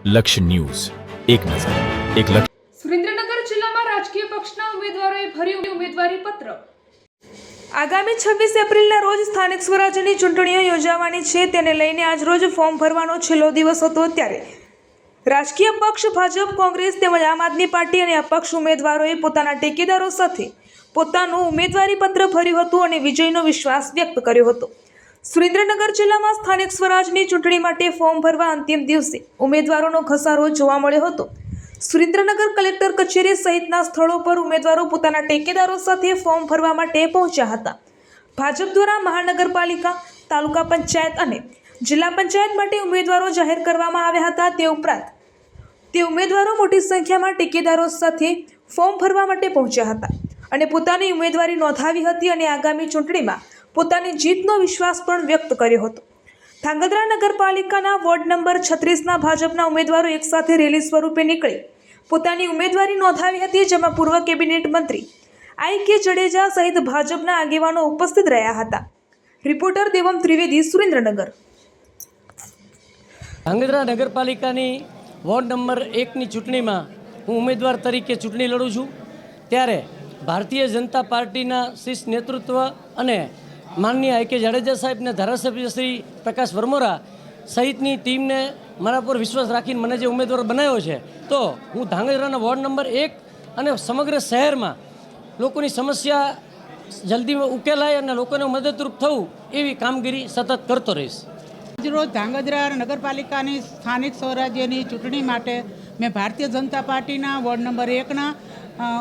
લક્ષ્ય ન્યૂઝ, એક નજર, એક લક્ષ્ય. સુરેન્દ્રનગર જિલ્લામાં રાજકીય પક્ષના ઉમેદવારોએ ભર્યું ઉમેદવારી પત્ર. આગામી 26 એપ્રિલના રોજ સ્થાનિક સ્વરાજ્યની ચૂંટણીઓ યોજાવાની છે, તેને લઈને આજ રોજ ફોર્મ ભરવાનો છેલ્લો દિવસ હતો. ત્યારે રાજકીય પક્ષ ભાજપ, કોંગ્રેસ તેમજ આમ આદમી પાર્ટી અને અપક્ષ ઉમેદવારોએ પોતાના ટેકેદારો સાથે પોતાનું ઉમેદવારી પત્ર ભર્યું હતું અને વિજયનો વિશ્વાસ વ્યક્ત કર્યો હતો. સુરેન્દ્રનગર જિલ્લામાં સ્થાનિક સ્વરાજની ચૂંટણી માટે ફોર્મ ભરવા અંતિમ દિવસે ઉમેદવારોનો ઘસારો જોવા મળ્યો હતો. સુરેન્દ્રનગર કલેક્ટર કચેરી સહિતના સ્થળો પર ઉમેદવારો પોતાના ટેકેદારો સાથે ફોર્મ ભરવા માટે પહોંચ્યા હતા. ભાજપ દ્વારા મહાનગરપાલિકા, તાલુકા પંચાયત અને જિલ્લા પંચાયત માટે ઉમેદવારો જાહેર કરવામાં આવ્યા હતા. તે ઉપરાંત તે ઉમેદવારો મોટી સંખ્યામાં ટેકેદારો સાથે ફોર્મ ભરવા માટે પહોંચ્યા હતા અને પોતાની ઉમેદવારી નોંધાવી હતી અને આગામી ચૂંટણીમાં પોતાની જીતનો વિશ્વાસ પણ વ્યક્ત કર્યો હતો. ધાંગધ્રા નગરપાલિકાના વોર્ડ નંબર 36ના ભાજપના ઉમેદવારો એકસાથે રેલી સ્વરૂપે નીકળી પોતાની ઉમેદવારી નોંધાવી હતી, જેમાં પૂર્વ કેબિનેટ મંત્રી I.K. જડેજા સહિત ભાજપના આગેવાનો ઉપસ્થિત રહ્યા હતા. રિપોર્ટર દેવમ ત્રિવેદી, સુરેન્દ્રનગર. ધાંગધ્રા નગરપાલિકાની વોર્ડ નંબર 1ની ચૂંટણીમાં હું ઉમેદવાર તરીકે ચૂંટણી લડું છું. ત્યારે ભારતીય જનતા પાર્ટીના શીર્ષ નેતૃત્વ અને માનનીય I.K. જાડેજા સાહેબને, ધારાસભ્ય શ્રી પ્રકાશ વરમોરા સહિતની ટીમને મારા પર વિશ્વાસ રાખીને મને જે ઉમેદવાર બનાવ્યો છે, તો હું ધાંગધ્રાના વોર્ડ નંબર 1 અને સમગ્ર શહેરમાં લોકોની સમસ્યા જલ્દી ઉકેલાય અને લોકોને મદદરૂપ થવું એવી કામગીરી સતત કરતો રહીશ. આજરોજ ધાંગધ્રા નગરપાલિકાની સ્થાનિક સ્વરાજ્યની ચૂંટણી માટે મેં ભારતીય જનતા પાર્ટીના વોર્ડ નંબર 1ના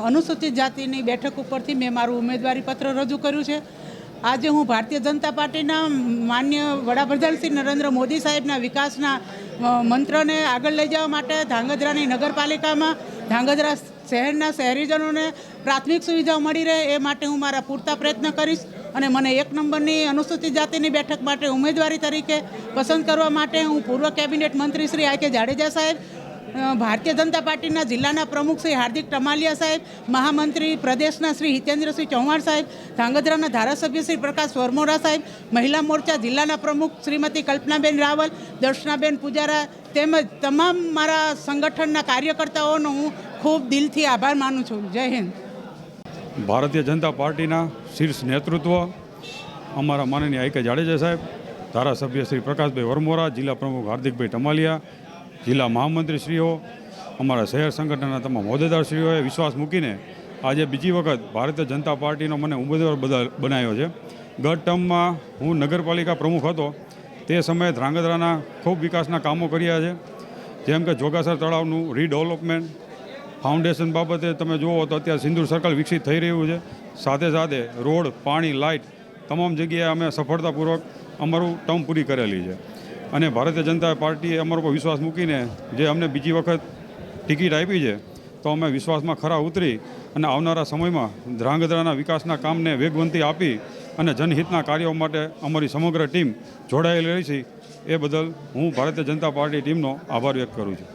અનુસૂચિત જાતિની બેઠક ઉપરથી મેં મારું ઉમેદવારી પત્ર રજૂ કર્યું છે. આજે હું ભારતીય જનતા પાર્ટીના માન્ય વડાપ્રધાન શ્રી નરેન્દ્ર મોદી સાહેબના વિકાસના મંત્રને આગળ લઈ જવા માટે ધાંગધ્રાની નગરપાલિકામાં ધાંગધ્રા શહેરના શહેરીજનોને પ્રાથમિક સુવિધાઓ મળી રહે એ માટે હું મારા પૂરતા પ્રયત્ન કરીશ અને મને 1 નંબરની અનુસૂચિત જાતિની બેઠક માટે ઉમેદવારી તરીકે પસંદ કરવા માટે હું પૂર્વ કેબિનેટ મંત્રી શ્રી I.K. જાડેજા સાહેબ, ભારતીય જનતા પાર્ટીના જિલ્લાના પ્રમુખ શ્રી હાર્દિક ટમાલિયા સાહેબ, મહામંત્રી પ્રદેશના શ્રી હિતેન્દ્રસિંહ ચૌહાણ સાહેબ, ધાંગધ્રાના ધારાસભ્ય શ્રી પ્રકાશ વરમોરા સાહેબ, મહિલા મોરચા જિલ્લાના પ્રમુખ શ્રીમતી કલ્પનાબેન રાવલ, દર્શનાબેન પૂજારા તેમજ તમામ મારા સંગઠનના કાર્યકર્તાઓનો હું ખૂબ દિલથી આભાર માનું છું. જય હિન્દ. ભારતીય જનતા પાર્ટીના શીર્ષ નેતૃત્વ અમારા માનનીય I.K. જાડેજા સાહેબ, ધારાસભ્ય શ્રી પ્રકાશભાઈ વરમોરા, જિલ્લા પ્રમુખ હાર્દિકભાઈ ટમાલિયા, જિલ્લા મહામંત્રીશ્રીઓ, અમારા શહેર સંગઠનના તમામ હોદ્દેદારશ્રીઓએ વિશ્વાસ મૂકીને આજે બીજી વખત ભારતીય જનતા પાર્ટીનો મને ઉમેદવાર બનાવ્યો છે. ગત ટર્મમાં હું નગરપાલિકા પ્રમુખ હતો તે સમયે ધ્રાંગધ્રાના ખૂબ વિકાસના કામો કર્યા છે, જેમ કે જોગાસર તળાવનું રીડેવલપમેન્ટ, ફાઉન્ડેશન બાબતે તમે જુઓ તો અત્યારે સિંદૂર સર્કલ વિકસિત થઈ રહ્યું છે. સાથે સાથે રોડ, પાણી, લાઇટ તમામ જગ્યાએ અમે સફળતાપૂર્વક અમારું ટર્મ પૂરી કરેલી છે અને ભારતીય જનતા પાર્ટીએ અમારા પર વિશ્વાસ મૂકીને જે અમને બીજી વખત ટિકિટ આપી છે, તો અમે વિશ્વાસમાં ખરા ઉતરી અને આવનારા સમયમાં ધ્રાંગધ્રાના વિકાસના કામને વેગવંતી આપી અને જનહિતના કાર્યો માટે અમારી સમગ્ર ટીમ જોડાયેલી રહી છે. એ બદલ હું ભારતીય જનતા પાર્ટી ટીમનો આભાર વ્યક્ત કરું છું.